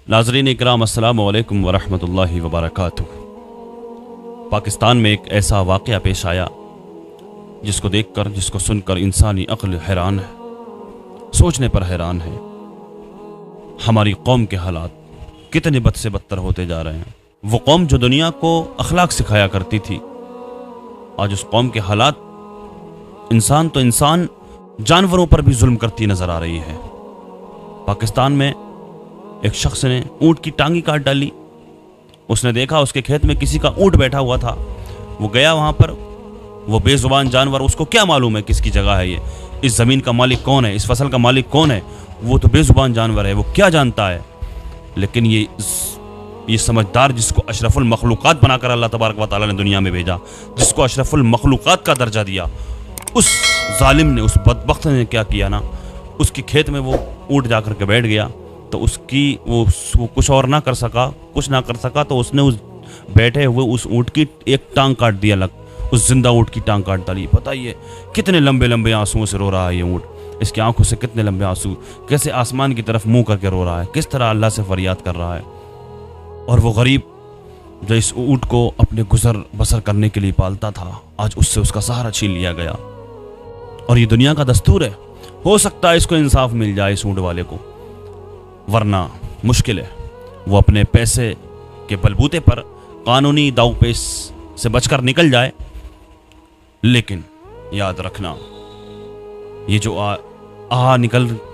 ناظرین اکرام، السلام علیکم ورحمۃ اللہ وبرکاتہ۔ پاکستان میں ایک ایسا واقعہ پیش آیا جس کو دیکھ کر، جس کو سن کر انسانی عقل حیران ہے، سوچنے پر حیران ہے۔ ہماری قوم کے حالات کتنے بد سے بدتر ہوتے جا رہے ہیں۔ وہ قوم جو دنیا کو اخلاق سکھایا کرتی تھی، آج اس قوم کے حالات، انسان تو انسان، جانوروں پر بھی ظلم کرتی نظر آ رہی ہے۔ پاکستان میں ایک شخص نے اونٹ کی ٹانگی کاٹ ڈالی۔ اس نے دیکھا اس کے کھیت میں کسی کا اونٹ بیٹھا ہوا تھا، وہ گیا وہاں پر۔ وہ بے زبان جانور، اس کو کیا معلوم ہے کس کی جگہ ہے، یہ اس زمین کا مالک کون ہے، اس فصل کا مالک کون ہے، وہ تو بے زبان جانور ہے، وہ کیا جانتا ہے۔ لیکن یہ سمجھدار، جس کو اشرف المخلوقات بنا کر اللہ تبارک و تعالیٰ نے دنیا میں بھیجا، جس کو اشرف المخلوقات کا درجہ دیا، اس ظالم نے، اس بدبخت نے کیا کیا نا، اس کے کھیت میں وہ اونٹ جا کر کے بیٹھ گیا۔ تو اس کی وہ کچھ اور نہ کر سکا تو اس نے اس بیٹھے ہوئے اس اونٹ کی ایک ٹانگ کاٹ دیا، اس زندہ اونٹ کی ٹانگ کاٹ ڈالی۔ بتائیے کتنے لمبے لمبے آنسوؤں سے رو رہا ہے یہ اونٹ، اس کی آنکھوں سے کتنے لمبے آنسو، کیسے آسمان کی طرف منہ کر کے رو رہا ہے، کس طرح اللہ سے فریاد کر رہا ہے۔ اور وہ غریب جو اس اونٹ کو اپنے گزر بسر کرنے کے لیے پالتا تھا، آج اس سے اس کا سہارا چھین لیا گیا۔ اور یہ دنیا کا دستور ہے، ہو سکتا ہے اس کو انصاف مل جائے اس اونٹ والے کو، ورنہ مشکل ہے وہ اپنے پیسے کے بلبوتے پر قانونی داؤ پیش سے بچ کر نکل جائے۔ لیکن یاد رکھنا، یہ جو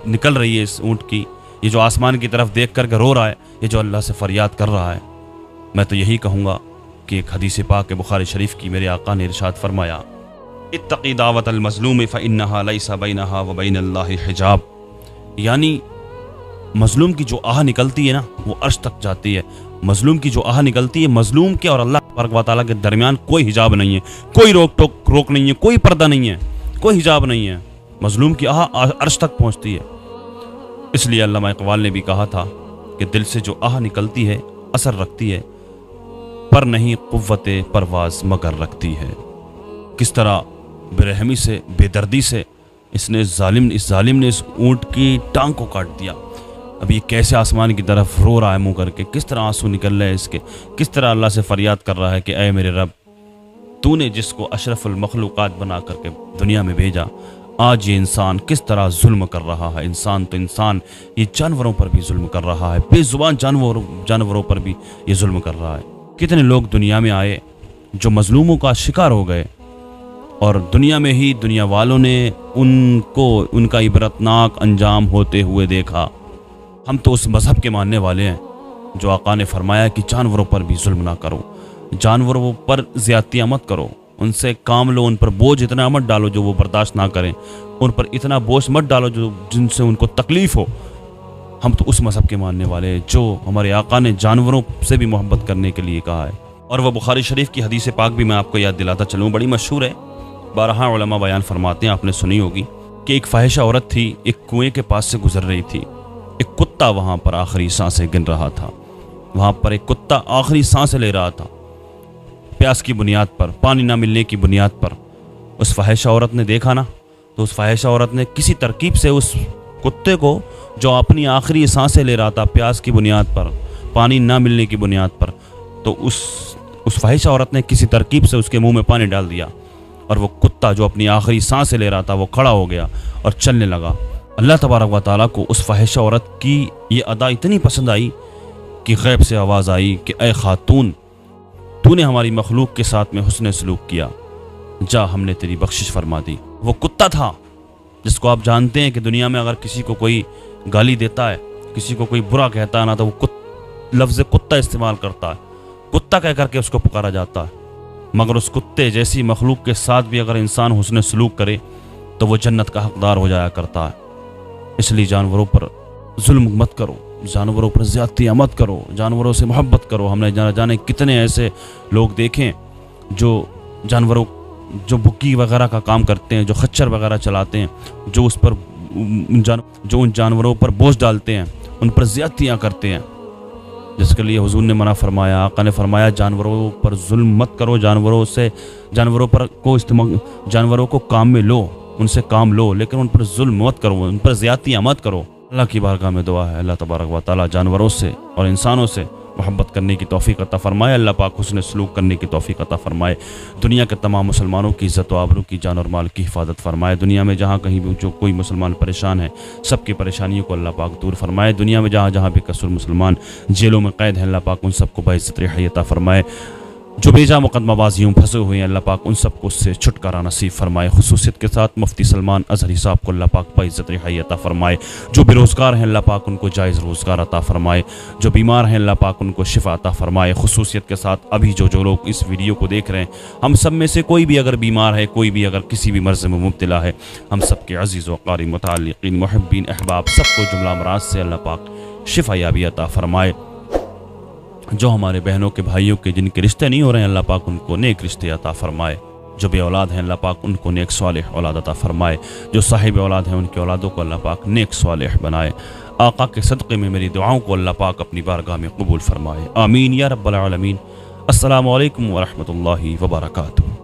نکل رہی ہے اس اونٹ کی، یہ جو آسمان کی طرف دیکھ کر کے رو رہا ہے، یہ جو اللہ سے فریاد کر رہا ہے، میں تو یہی کہوں گا کہ ایک حدیث پاک بخاری شریف کی میرے آقا نے ارشاد فرمایا، اتقی دعوت المظلوم فإنہا لیس بینہا وبین اللہ حجاب، یعنی مظلوم کی جو آہ نکلتی ہے نا، وہ عرش تک جاتی ہے۔ مظلوم کی جو آہ نکلتی ہے، مظلوم کے اور اللہ تبارک و تعالیٰ کے درمیان کوئی حجاب نہیں ہے، کوئی روک نہیں ہے، کوئی پردہ نہیں ہے، کوئی حجاب نہیں ہے۔ مظلوم کی آہ عرش تک پہنچتی ہے۔ اس لیے علامہ اقبال نے بھی کہا تھا کہ دل سے جو آہ نکلتی ہے اثر رکھتی ہے، پر نہیں قوت پرواز مگر رکھتی ہے۔ کس طرح برحمی سے، بے دردی سے اس ظالم نے اس اونٹ کی ٹانگ کو کاٹ دیا۔ اب یہ کیسے آسمان کی طرف رو رہا ہے منہ کر کے، کس طرح آنسو نکل رہے ہیں اس کے، کس طرح اللہ سے فریاد کر رہا ہے کہ اے میرے رب، تو نے جس کو اشرف المخلوقات بنا کر کے دنیا میں بھیجا، آج یہ انسان کس طرح ظلم کر رہا ہے۔ انسان تو انسان، یہ جانوروں پر بھی ظلم کر رہا ہے، بے زبان جانوروں پر بھی یہ ظلم کر رہا ہے۔ کتنے لوگ دنیا میں آئے جو مظلوموں کا شکار ہو گئے، اور دنیا میں ہی دنیا والوں نے ان کا عبرتناک انجام ہوتے ہوئے دیکھا۔ ہم تو اس مذہب کے ماننے والے ہیں جو آقا نے فرمایا کہ جانوروں پر بھی ظلم نہ کرو، جانوروں پر زیادتیاں مت کرو، ان سے کام لو، ان پر بوجھ اتنا مت ڈالو جو وہ برداشت نہ کریں، ان پر اتنا بوجھ مت ڈالو جن سے ان کو تکلیف ہو۔ ہم تو اس مذہب کے ماننے والے ہیں جو ہمارے آقا نے جانوروں سے بھی محبت کرنے کے لیے کہا ہے۔ اور وہ بخاری شریف کی حدیث پاک بھی میں آپ کو یاد دلاتا چلوں، بڑی مشہور ہے، بارہا علماء بیان فرماتے ہیں، آپ نے سنی ہوگی کہ ایک فاحشہ عورت تھی، ایک کنویں کے پاس سے گزر رہی تھی، ایک کتا وہاں پر آخری سانسیں گن رہا تھا۔ وہاں پر ایک کتا آخری سانسیں لے رہا تھا، پیاس کی بنیاد پر، پانی نہ ملنے کی بنیاد پر۔ اس فاحشہ عورت نے دیکھا نا، تو اس فاحشہ عورت نے کسی ترکیب سے اس کتے کو جو اپنی آخری سانسیں لے رہا تھا پیاس کی بنیاد پر، پانی نہ ملنے کی بنیاد پر، تو اس فاحشہ عورت نے کسی ترکیب سے اس کے منہ میں پانی ڈال دیا، اور وہ کتا جو اپنی آخری سانسیں لے رہا تھا وہ کھڑا ہو گیا اور چلنے لگا۔ اللہ تبارک و تعالیٰ کو اس فاحشہ عورت کی یہ ادا اتنی پسند آئی کہ غیب سے آواز آئی کہ اے خاتون، تو نے ہماری مخلوق کے ساتھ میں حسن سلوک کیا، جا ہم نے تیری بخشش فرما دی۔ وہ کتا تھا جس کو آپ جانتے ہیں کہ دنیا میں اگر کسی کو کوئی گالی دیتا ہے، کسی کو کوئی برا کہتا ہے نا، تو وہ لفظ کتا استعمال کرتا ہے، کتا کہہ کر کے اس کو پکارا جاتا ہے۔ مگر اس کتے جیسی مخلوق کے ساتھ بھی اگر انسان حسن سلوک کرے تو وہ جنت کا حقدار ہو جایا کرتا ہے۔ اس لیے جانوروں پر ظلم مت کرو، جانوروں پر زیادتیاں مت کرو، جانوروں سے محبت کرو۔ ہم نے جانے کتنے ایسے لوگ دیکھیں جو جانوروں، جو بکی وغیرہ کا کام کرتے ہیں، جو خچر وغیرہ چلاتے ہیں، جو ان جانوروں پر بوجھ ڈالتے ہیں، ان پر زیادتیاں کرتے ہیں، جس کے لیے حضور نے منع فرمایا۔ آقا نے فرمایا جانوروں پر ظلم مت کرو، جانوروں کو کام میں لو، ان سے کام لو، لیکن ان پر ظلم مت کرو، ان پر زیادتیاں مت کرو۔ اللہ کی بارگاہ میں دعا ہے اللہ تبارک و تعالیٰ جانوروں سے اور انسانوں سے محبت کرنے کی توفیق عطا فرمائے، اللہ پاک حسن سلوک کرنے کی توفیق عطا فرمائے، دنیا کے تمام مسلمانوں کی عزت و آبرو کی جان اور مال کی حفاظت فرمائے، دنیا میں جہاں کہیں بھی جو کوئی مسلمان پریشان ہے سب کی پریشانیوں کو اللہ پاک دور فرمائے، دنیا میں جہاں جہاں بھی قصور مسلمان جیلوں میں قید ہیں اللہ پاک ان سب کو بعزت رہائی عطا فرمائے، جو بیجا مقدمہ بازیوں پھنسے ہوئے ہیں اللہ پاک ان سب کو اس سے چھٹکارا نصیب فرمائے، خصوصیت کے ساتھ مفتی سلمان اظہری صاحب کو اللہ پاک بعزت رہائی عطا فرمائے، جو بے روزگار ہیں اللہ پاک ان کو جائز روزگار عطا فرمائے، جو بیمار ہیں اللہ پاک ان کو شفا عطا فرمائے، خصوصیت کے ساتھ ابھی جو لوگ اس ویڈیو کو دیکھ رہے ہیں ہم سب میں سے کوئی بھی اگر بیمار ہے، کوئی بھی اگر کسی بھی مرض میں مبتلا ہے، ہم سب کے عزیز و قاری متعلقین محبین احباب سب کو جملہ امراض سے اللہ پاک شفا یابی عطا فرمائے، جو ہمارے بہنوں کے بھائیوں کے جن کے رشتے نہیں ہو رہے ہیں اللہ پاک ان کو نیک رشتے عطا فرمائے، جو بے اولاد ہیں اللہ پاک ان کو نیک صالح اولاد عطا فرمائے، جو صاحب اولاد ہیں ان کی اولادوں کو اللہ پاک نیک صالح بنائے، آقا کے صدقے میں میری دعاؤں کو اللہ پاک اپنی بارگاہ میں قبول فرمائے، آمین یا رب العالمین۔ السلام علیکم ورحمۃ اللہ وبرکاتہ۔